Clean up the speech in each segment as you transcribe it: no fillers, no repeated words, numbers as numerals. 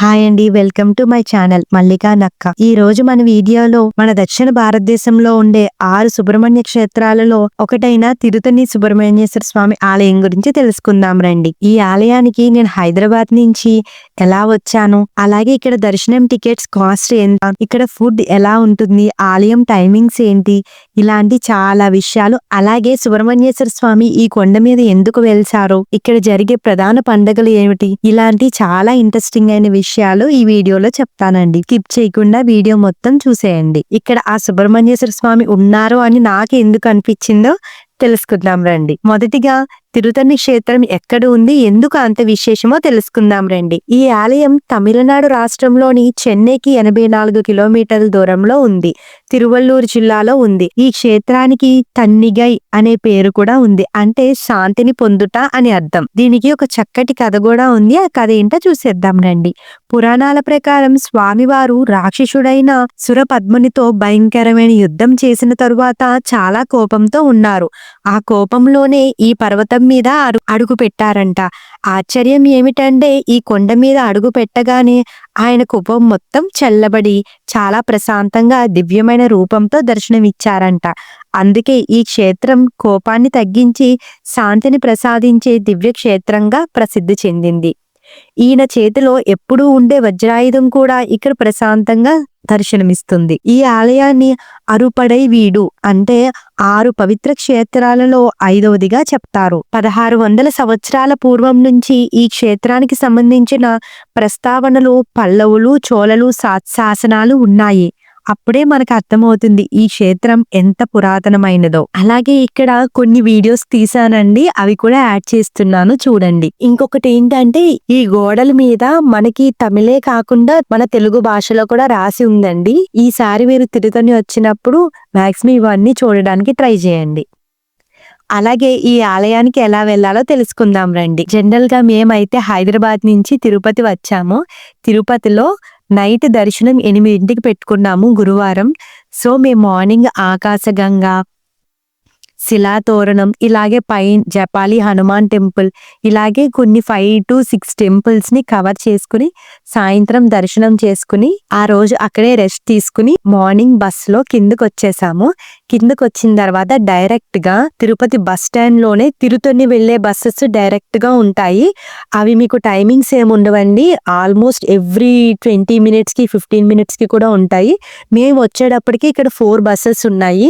Hi అండి, welcome to my channel Mallika నక్క. ఈ రోజు మన వీడియోలో మన దక్షిణ భారతదేశంలో ఉండే 6 సుబ్రహ్మణ్య క్షేత్రాలలో ఒకటైన తిరుతని సుబ్రహ్మణ్యేశ్వర స్వామి ఆలయం గురించి తెలుసుకుందాం రండి. ఈ ఆలయానికి నేను హైదరాబాద్ నుంచి ఎలా వచ్చాను, అలాగే ఇక్కడ దర్శనం టికెట్స్ కాస్ట్ ఎంత, ఇక్కడ ఫుడ్ ఎలా ఉంటుంది, ఆలయం టైమింగ్స్ ఏంటి, ఇలాంటి చాలా విషయాలు, అలాగే సుబ్రహ్మణ్యేశ్వర స్వామి ఈ కొండ మీద ఎందుకు వెలిసారో, ఇక్కడ జరిగే ప్రధాన పండుగలు ఏమిటి, ఇలాంటి చాలా ఇంట్రెస్టింగ్ అయిన విషయాలు ఈ వీడియోలో చెప్తానండి. స్కిప్ చేయకుండా వీడియో మొత్తం చూసేయండి. ఇక్కడ ఆ సుబ్రహ్మణ్యేశ్వర స్వామి ఉన్నారు అని నాకు ఎందుకు అనిపించిందో తెలుసుకుందాం రండి. మొదటిగా తిరుతని క్షేత్రం ఎక్కడ ఉంది, ఎందుకు అంత విశేషమో తెలుసుకుందాం రండి. ఈ ఆలయం తమిళనాడు రాష్ట్రంలోని చెన్నైకి 84 కిలోమీటర్ల దూరంలో ఉంది. తిరువల్లూరు జిల్లాలో ఉంది. ఈ క్షేత్రానికి తన్నిగై అనే పేరు కూడా ఉంది, అంటే శాంతిని పొందుట అని అర్థం. దీనికి ఒక చక్కటి కథ కూడా ఉంది. ఆ కథ ఏంటో చూసేద్దాం రండి. పురాణాల ప్రకారం స్వామివారు రాక్షసుడైన సురపద్మునితో భయంకరమైన యుద్ధం చేసిన తరువాత చాలా కోపంతో ఉన్నారు. ఆ కోపంలోనే ఈ పర్వతం మీద అడుగు పెట్టారంట. ఆశ్చర్యం ఏమిటంటే ఈ కొండ మీద అడుగు పెట్టగానే ఆయన కోపం మొత్తం చల్లబడి చాలా ప్రశాంతంగా దివ్యమైన రూపంతో దర్శనమిచ్చారంట. అందుకే ఈ క్షేత్రం కోపాన్ని తగ్గించి శాంతిని ప్రసాదించే దివ్య క్షేత్రంగా ప్రసిద్ధి చెందింది. ఈయన చేతిలో ఎప్పుడూ ఉండే వజ్రాయుధం కూడా ఇక్కడ ప్రశాంతంగా దర్శనమిస్తుంది. ఈ ఆలయాన్ని అరుపడై వీడు అంటే 6 పవిత్ర క్షేత్రాలలో 5వదిగా చెప్తారు. 1600 సంవత్సరాల పూర్వం నుంచి ఈ క్షేత్రానికి సంబంధించిన ప్రస్తావనలు పల్లవులు, చోళలు శాసనాలు ఉన్నాయి. అప్పుడే మనకు అర్థమవుతుంది ఈ క్షేత్రం ఎంత పురాతనమైనదో. అలాగే ఇక్కడ కొన్ని వీడియోస్ తీసానండి, అవి కూడా యాడ్ చేస్తున్నాను చూడండి. ఇంకొకటి ఏంటంటే ఈ గోడల మీద మనకి తమిళే కాకుండా మన తెలుగు భాషలో కూడా రాసి ఉందండి. ఈసారి మీరు తిరుతని వచ్చినప్పుడు మాక్సిమం ఇవన్నీ చూడడానికి ట్రై చేయండి. అలాగే ఈ ఆలయానికి ఎలా వెళ్లాలో తెలుసుకుందాం రండి. జనరల్ గా మేమైతే హైదరాబాద్ నుంచి తిరుపతి వచ్చాము. తిరుపతిలో నైట్ దర్శనం 8ంటికి పెట్టుకున్నాము గురువారం. సో మేము మార్నింగ్ ఆకాశగంగా, శిలాతోరణం, ఇలాగే జపాలి హనుమాన్ టెంపుల్, ఇలాగే కొన్ని 5 to 6 టెంపుల్స్ ని కవర్ చేసుకుని సాయంత్రం దర్శనం చేసుకుని ఆ రోజు అక్కడే రెస్ట్ తీసుకుని మార్నింగ్ బస్ లో కిందకు వచ్చేసాము. కిందకు వచ్చిన తర్వాత డైరెక్ట్ గా తిరుపతి బస్ స్టాండ్ లోనే తిరుతని వెళ్లే బస్సెస్ డైరెక్ట్ గా ఉంటాయి. అవి మీకు టైమింగ్స్ ఏమి ఉండవండి. ఆల్మోస్ట్ ఎవ్రీ 20 minutes కి 15 minutes కి కూడా ఉంటాయి. మేము వచ్చేటప్పటికి ఇక్కడ 4 బస్సెస్ ఉన్నాయి.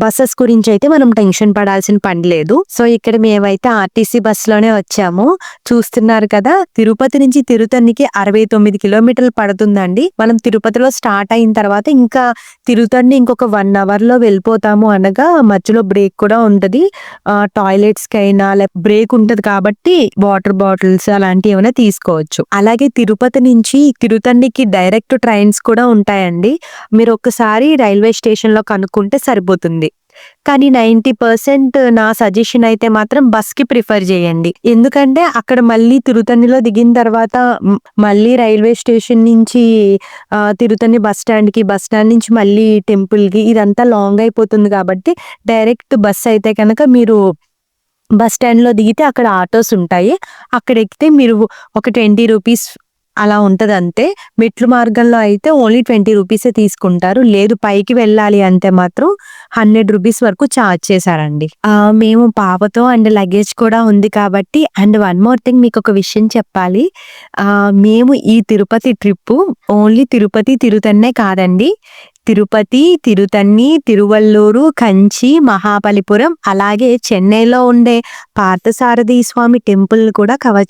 బస్సెస్ గురించి అయితే మనం టెన్షన్ పడాల్సిన పని లేదు. సో ఇక్కడ మేమైతే ఆర్టీసీ బస్ లోనే వచ్చాము. చూస్తున్నారు కదా, తిరుపతి నుంచి తిరుతనికి 69 కిలోమీటర్లు పడుతుందండి. మనం తిరుపతిలో స్టార్ట్ అయిన తర్వాత ఇంకా తిరుతని ఇంకొక 1 hour లో వెళ్ళిపోతాము. అనగా మధ్యలో బ్రేక్ కూడా ఉంటది. టాయిలెట్స్ కైనా బ్రేక్ ఉంటది కాబట్టి వాటర్ బాటిల్స్ అలాంటివి ఏమైనా తీసుకోవచ్చు. అలాగే తిరుపతి నుంచి తిరుతనికి డైరెక్ట్ ట్రైన్స్ కూడా ఉంటాయండి. మీరు ఒక్కసారి రైల్వే స్టేషన్ లో కనుక్కుంటే సరిపోతుంది. కానీ 90% నా సజెషన్ అయితే మాత్రం బస్ కి ప్రిఫర్ చేయండి. ఎందుకంటే అక్కడ మళ్ళీ తిరుతనిలో దిగిన తర్వాత మళ్ళీ రైల్వే స్టేషన్ నుంచి తిరుతని బస్ స్టాండ్ నుంచి మళ్ళీ టెంపుల్ కి ఇదంతా లాంగ్ అయిపోతుంది. కాబట్టి డైరెక్ట్ బస్ అయితే కనుక మీరు బస్ స్టాండ్ లో దిగితే అక్కడ ఆటోస్ ఉంటాయి. అక్కడ ఎక్కితే మీరు ఒక 20 రూపీస్ అలా ఉంటది అంతే. మెట్లు మార్గంలో అయితే ఓన్లీ 20 రూపీసే తీసుకుంటారు. లేదు పైకి వెళ్ళాలి అంటే మాత్రం 100 రూపీస్ వరకు ఛార్జ్ చేశారండి. మేము పాపతో అండ్ లగేజ్ కూడా ఉంది కాబట్టి. అండ్ వన్ మోర్ థింగ్, మీకు ఒక విషయం చెప్పాలి. మేము ఈ తిరుపతి ట్రిప్ ఓన్లీ తిరుపతి తిరుతన్నే కాదండి, తిరుపతి, తిరుతని, తిరువల్లూరు, కంచి, మహాబలిపురం, అలాగే చెన్నైలో ఉండే పార్థసారథి స్వామి టెంపుల్ కూడా కవర్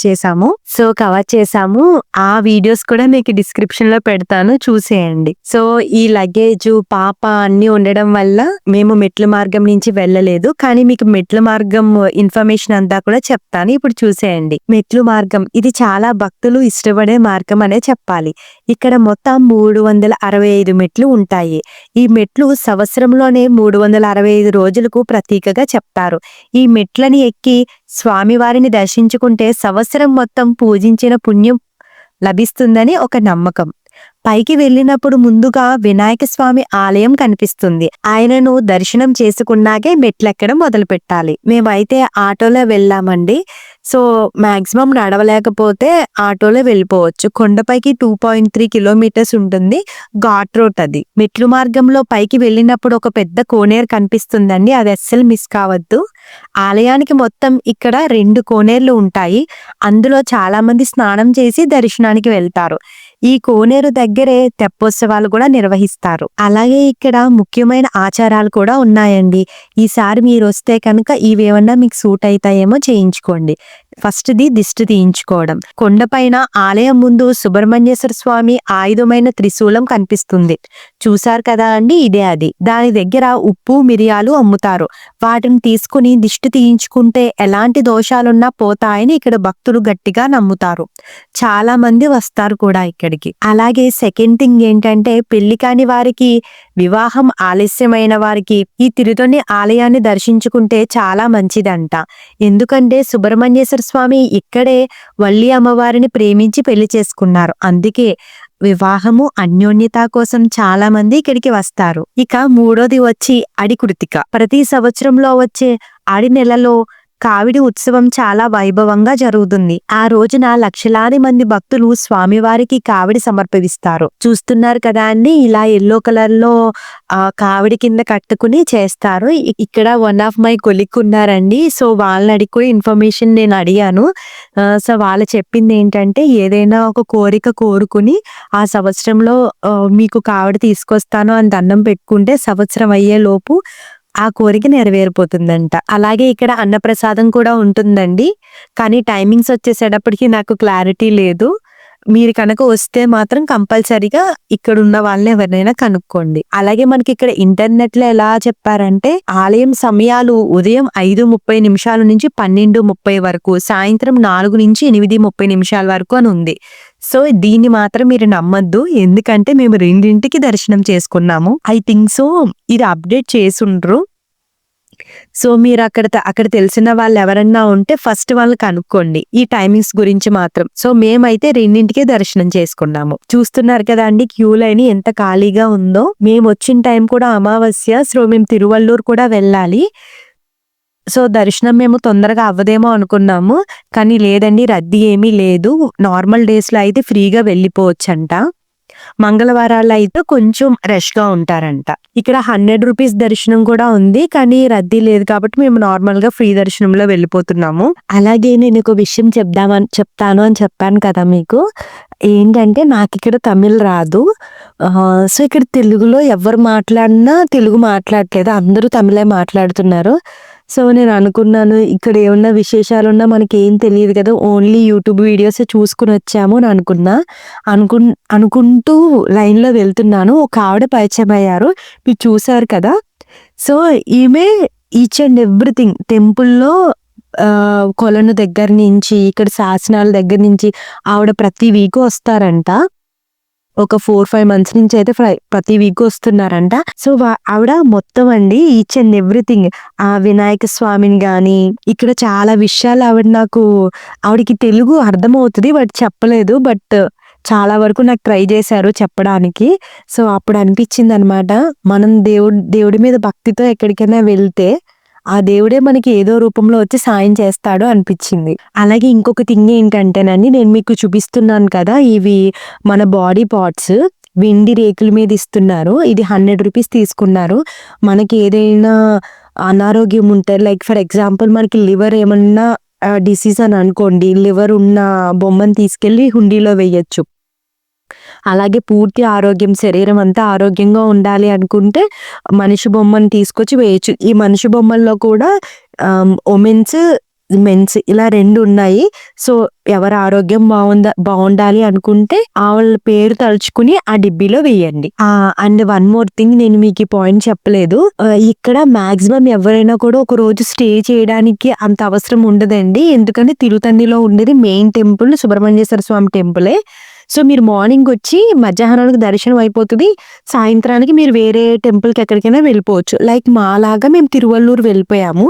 చేసాము. ఆ వీడియోస్ కూడా మీకు డిస్క్రిప్షన్ లో పెడతాను, చూసేయండి. సో ఈ లగేజ్ పాప అన్ని ఉండడం వల్ల మేము మెట్ల మార్గం నుంచి వెళ్ళలేదు. కానీ మీకు మెట్ల మార్గం ఇన్ఫర్మేషన్ అంతా కూడా చెప్తాను, ఇప్పుడు చూసేయండి. మెట్లు మార్గం ఇది చాలా భక్తులు ఇష్టపడే మార్గం అనే చెప్పాలి. ఇక్కడ మొత్తం 365 మెట్లు ఉంటాయి. ఈ మెట్లు సంవత్సరంలోనే 365 రోజులకు ప్రతీకగా చెప్తారు. ఈ మెట్లని ఎక్కి స్వామివారిని దర్శించుకుంటే సంవత్సరం మొత్తం పూజించిన పుణ్యం లభిస్తుందని ఒక నమ్మకం. పైకి వెళ్ళినప్పుడు ముందుగా వినాయక స్వామి ఆలయం కనిపిస్తుంది. ఆయనను దర్శనం చేసుకున్నాకే మెట్లెక్కడం మొదలు పెట్టాలి. మేమైతే ఆటోలో వెళ్ళామండి. సో మాక్సిమం నడవలేకపోతే ఆటోలో వెళ్ళిపోవచ్చు. కొండపైకి 2.3 కిలోమీటర్స్ ఉంటుంది. ఘాట్ రోడ్ అది. మెట్లు మార్గంలో పైకి వెళ్ళినప్పుడు ఒక పెద్ద కోనేరు కనిపిస్తుందండి. అది అస్సలు మిస్ కావద్దు. ఆలయానికి మొత్తం ఇక్కడ 2 కోనేర్లు ఉంటాయి. అందులో చాలా మంది స్నానం చేసి దర్శనానికి వెళ్తారు. ఈ కోనేరు దగ్గరే తెప్పోత్సవాలు కూడా నిర్వహిస్తారు. అలాగే ఇక్కడ ముఖ్యమైన ఆచారాలు కూడా ఉన్నాయండి. ఈసారి మీరు వస్తే కనుక ఇవేమన్నా మీకు సూట్ అవుతాయేమో చేయించుకోండి. ఫస్ట్‌ది దిష్టి తీయించుకోవడం. కొండపైన ఆలయం ముందు సుబ్రహ్మణ్యేశ్వర స్వామి ఆయుధమైన త్రిశూలం కనిపిస్తుంది. చూసారు కదా అండి, ఇదే అది. దాని దగ్గర ఉప్పు, మిరియాలు అమ్ముతారు. వాటిని తీసుకుని దిష్టి తీయించుకుంటే ఎలాంటి దోషాలున్నా పోతాయని ఇక్కడ భక్తులు గట్టిగా నమ్ముతారు. చాలా మంది వస్తారు కూడా ఇక్కడికి. అలాగే సెకండ్ థింగ్ ఏంటంటే, పెళ్లి కాని వారికి, వివాహం ఆలస్యమైన వారికి ఈ తిరుతని ఆలయాన్ని దర్శించుకుంటే చాలా మంచిదంట. ఎందుకంటే సుబ్రహ్మణ్యేశ్వర స్వామి ఇక్కడే వల్లి అమ్మవారిని ప్రేమించి పెళ్లి చేసుకున్నారు. అందుకే వివాహము, అన్యోన్యత కోసం చాలా మంది ఇక్కడికి వస్తారు. ఇక మూడోది వచ్చి అడి కృతిక. ప్రతి సంవత్సరంలో వచ్చే ఆడి నెలలో కావిడి ఉత్సవం చాలా వైభవంగా జరుగుతుంది. ఆ రోజున లక్షలాది మంది భక్తులు స్వామివారికి కావిడి సమర్పిస్తారు. చూస్తున్నారు కదా అండి, ఇలా ఎల్లో కలర్ లో కావిడి కింద కట్టుకుని చేస్తారు. ఇక్కడ వన్ ఆఫ్ మై కొలీగ్ ఉన్నారండి. సో వాళ్ళని అడిగి ఇన్ఫర్మేషన్ నేను అడిగాను. సో వాళ్ళు చెప్పింది ఏంటంటే, ఏదైనా ఒక కోరిక కోరుకుని ఆ సంవత్సరంలో మీకు కావిడి తీసుకొస్తాను అని దండం పెట్టుకుంటే సంవత్సరం అయ్యే లోపు ఆ కోరిక నెరవేరిపోతుందంట. అలాగే ఇక్కడ అన్నప్రసాదం కూడా ఉంటుందండి. కానీ టైమింగ్స్ వచ్చేసేటప్పటికి నాకు క్లారిటీ లేదు. మీరు కనుక వస్తే మాత్రం కంపల్సరీగా ఇక్కడ ఉన్న వాళ్ళని ఎవరినైనా కనుక్కోండి. అలాగే మనకి ఇక్కడ ఇంటర్నెట్ లో ఎలా చెప్పారంటే, ఆలయం సమయాలు ఉదయం 5:30 నుంచి 12:30 వరకు, సాయంత్రం 4 నుంచి 8:30 వరకు అని ఉంది. సో దీన్ని మాత్రం మీరు నమ్మద్దు. ఎందుకంటే మేము రెండింటికి దర్శనం చేసుకున్నాము. ఐ థింక్ సో ఇది అప్డేట్ చేసుండ్రు. సో మీరు అక్కడ తెలిసిన వాళ్ళు ఎవరన్నా ఉంటే ఫస్ట్ వాళ్ళు కనుక్కోండి ఈ టైమింగ్స్ గురించి మాత్రం. సో మేమైతే రెండింటికే దర్శనం చేసుకున్నాము. చూస్తున్నారు కదా అండి, క్యూ లైన్ ఎంత ఖాళీగా ఉందో. మేము వచ్చిన టైం కూడా అమావాస్య. సో మేము తిరువల్లూరు కూడా వెళ్ళాలి. సో దర్శనం మేము తొందరగా అవ్వదేమో అనుకున్నాము. కానీ లేదండి, రద్దీ ఏమీ లేదు. నార్మల్ డేస్ లో అయితే ఫ్రీగా వెళ్ళిపోవచ్చంట. మంగళవారాల్లో అయితే కొంచెం రష్ గా ఉంటారంట. ఇక్కడ 100 రూపీస్ దర్శనం కూడా ఉంది. కానీ రద్దీ లేదు కాబట్టి మేము నార్మల్ గా ఫ్రీ దర్శనంలో వెళ్ళిపోతున్నాము. అలాగే నేను ఒక విషయం చెప్తాను అని చెప్పాను కదా మీకు. ఏంటంటే నాకు ఇక్కడ తమిళ్ రాదు. సో ఇక్కడ తెలుగులో ఎవరు మాట్లాడినా తెలుగు మాట్లాడట్లేదు, అందరూ తమిళే మాట్లాడుతున్నారు. సో నేను అనుకున్నాను, ఇక్కడ ఏమన్నా విశేషాలున్నా మనకి ఏం తెలియదు కదా, ఓన్లీ యూట్యూబ్ వీడియోస్ చూసుకుని వచ్చాము అని అనుకుంటూ లైన్ లో వెళ్తున్నాను. ఒక ఆవిడ పరిచయం అయ్యారు, మీరు చూసారు కదా. సో ఈమె ఈచ్ అండ్ ఎవ్రీథింగ్ టెంపుల్లో కొలను దగ్గర నుంచి, ఇక్కడ శాసనాల దగ్గర నుంచి ఆవిడ ప్రతి వీక్ వస్తారంట. ఒక 4-5 మంత్స్ నుంచి అయితే ప్రతి వీక్ వస్తున్నారంట. సో ఆవిడ మొత్తం అండి ఈచ్ అండ్ ఎవ్రీథింగ్, ఆ వినాయక స్వామిని గాని, ఇక్కడ చాలా విషయాలు ఆవిడకి తెలుగు అర్థమవుతుంది బట్ చెప్పలేదు. బట్ చాలా వరకు నాకు ట్రై చేశారు చెప్పడానికి. సో అప్పుడు అనిపించింది అనమాట, మనం దేవుడి మీద భక్తితో ఎక్కడికైనా వెళ్తే ఆ దేవుడే మనకి ఏదో రూపంలో వచ్చి సాయం చేస్తాడు అనిపించింది. అలాగే ఇంకొక థింగ్ ఏంటంటేనండి, నేను మీకు చూపిస్తున్నాను కదా, ఇవి మన బాడీ పార్ట్స్ వెండి రేకుల మీద ఇస్తున్నారు. ఇది 100 రూపీస్ తీసుకున్నారు. మనకి ఏదైనా అనారోగ్యం ఉంటే, లైక్ ఫర్ ఎగ్జాంపుల్ మనకి లివర్ ఏమన్నా డిసీజ్ అని అనుకోండి, లివర్ ఉన్న బొమ్మను తీసుకెళ్లి హుండీలో వేయొచ్చు. అలాగే పూర్తి ఆరోగ్యం, శరీరం అంతా ఆరోగ్యంగా ఉండాలి అనుకుంటే మనిషి బొమ్మను తీసుకొచ్చి వేయచ్చు. ఈ మనిషి బొమ్మల్లో కూడా ఉమెన్స్, మెన్స్ ఇలా 2 ఉన్నాయి. సో ఎవరి ఆరోగ్యం బాగుండాలి అనుకుంటే వాళ్ళ పేరు తలుచుకుని ఆ డిబ్బీలో వేయండి. అండ్ వన్ మోర్ థింగ్, నేను మీకు ఈ పాయింట్ చెప్పలేదు. ఇక్కడ మాక్సిమం ఎవరైనా కూడా ఒక రోజు స్టే చేయడానికి అంత అవసరం ఉండదండి. ఎందుకంటే తిరుతణిలో ఉండేది మెయిన్ టెంపుల్ సుబ్రహ్మణ్యేశ్వర స్వామి టెంపులే. సో మీరు మార్నింగ్ వచ్చి మధ్యాహ్నానికి దర్శనం అయిపోతుంది. సాయంత్రానికి మీరు వేరే టెంపుల్కి ఎక్కడికైనా వెళ్ళిపోవచ్చు. లైక్ మాలాగా మేము తిరువల్లూరు వెళ్ళిపోయాము.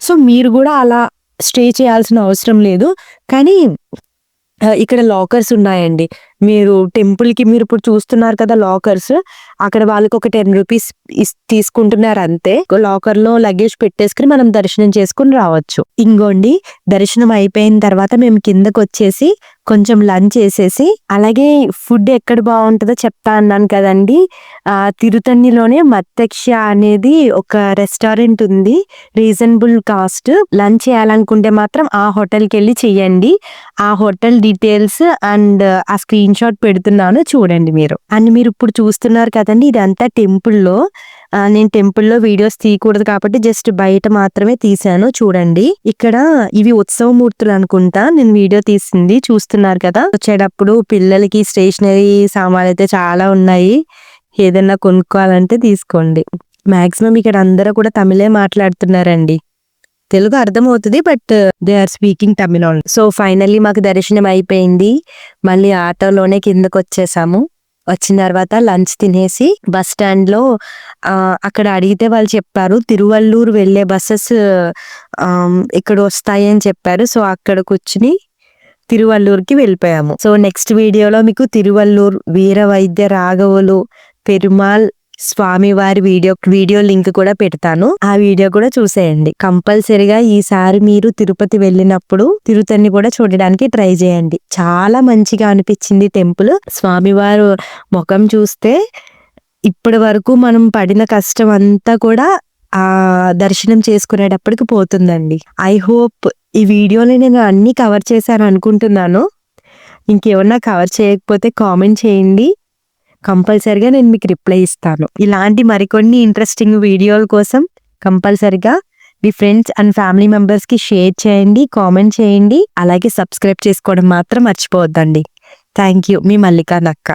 సో మీరు కూడా అలా స్టే చేయాల్సిన అవసరం లేదు. కానీ ఇక్కడ లాకర్స్ ఉన్నాయండి. మీరు టెంపుల్‌కి మీరు ఇప్పుడు చూస్తున్నారు కదా లాకర్స్. అక్కడ వాళ్ళకి ఒక 10 రూపీస్ తీసుకుంటున్నారు అంతే. లాకర్‌లో లగేజ్ పెట్టేసుకొని మనం దర్శనం చేసుకొని రావచ్చు. ఇంగోండి దర్శనం అయిపోయిన తర్వాత మేము కిందకొచ్చేసి కొంచెం లంచ్ చేసేసి, అలాగే ఫుడ్ ఎక్కడ బావుంటదో చెప్తా అన్నాను కదండీ! తిరుతణిలోనే మత్తక్ష అనేది ఒక రెస్టారెంట్ ఉంది. Reasonable cost. లంచ్ చేయాలనుకుంటే మాత్రం ఆ హోటల్‌కెళ్ళి చేయండి. ఆ హోటల్ డీటెయిల్స్ అండ్ ఆ స్క్రీన్ షాట్ పెడుతున్నాను చూడండి మీరు. అండ్ మీరు ఇప్పుడు చూస్తున్నారు కదండీ! ఇదంతా టెంపుల్‌లో. నేను టెంపుల్‌లో వీడియోస్ తీయకూడదు కాబట్టి జస్ట్ బయట మాత్రమే తీశాను చూడండి. ఇక్కడ ఇవి ఉత్సవమూర్తులు అనుకుంటా. నేను వీడియో తీసింది చూస్తున్నారు కదా! వచ్చేటప్పుడు పిల్లలకి స్టేషనరీ సామాన్లయితే చాలా ఉన్నాయి. ఏదన్నా కొనుక్కోవాలంటే తీసుకోండి. మాక్సిమం ఇక్కడ అందరూ కూడా తమిళే మాట్లాడుతున్నారండి. తెలుగు అర్థమవుతది. But they are speaking Tamil only. So finally మాకు దర్శనం అయిపోయింది. మళ్ళీ ఆటోలోనే కిందకొచ్చేసాము. వచ్చిన తర్వాత లంచ్ తినేసి బస్ స్టాండ్‌లో అక్కడ అడిగితే వాళ్ళు చెప్పారు తిరువల్లూరు వెళ్ళే బసెస్ ఇక్కడ వస్తాయి అని చెప్పారు. సో అక్కడ కూర్చుని తిరువల్లూరుకి వెళ్ళిపోయాము. సో నెక్స్ట్ వీడియోలో మీకు తిరువల్లూరు వీర వైద్య రాఘవులు పెరుమాళ్ స్వామివారి వీడియో లింక్ కూడా పెడతాను. ఆ వీడియో కూడా చూసేయండి. కంపల్సరిగా ఈసారి మీరు తిరుపతి వెళ్ళినప్పుడు తిరుతని కూడా చూడడానికి ట్రై చేయండి. చాలా మంచిగా అనిపించింది టెంపుల్. స్వామివారు ముఖం చూస్తే ఇప్పటి వరకు మనం పడిన కష్టం అంతా కూడా ఆ దర్శనం చేసుకునేటప్పటికి పోతుందండి. ఐ హోప్ ఈ వీడియోలో నేను అన్ని కవర్ చేశాను అనుకుంటున్నాను. ఇంకేమన్నా కవర్ చేయకపోతే కామెంట్ చేయండి. కంపల్సరిగా నేను మీకు రిప్లై ఇస్తాను. ఇలాంటి మరికొన్ని ఇంట్రెస్టింగ్ వీడియోల కోసం కంపల్సరిగా మీ ఫ్రెండ్స్ అండ్ ఫ్యామిలీ మెంబర్స్‌కి షేర్ చేయండి, కామెంట్ చేయండి. అలాగే సబ్స్క్రైబ్ చేసుకోవడం మాత్రం మర్చిపోవద్దండి. Thank you. మీ మల్లికా నక్క.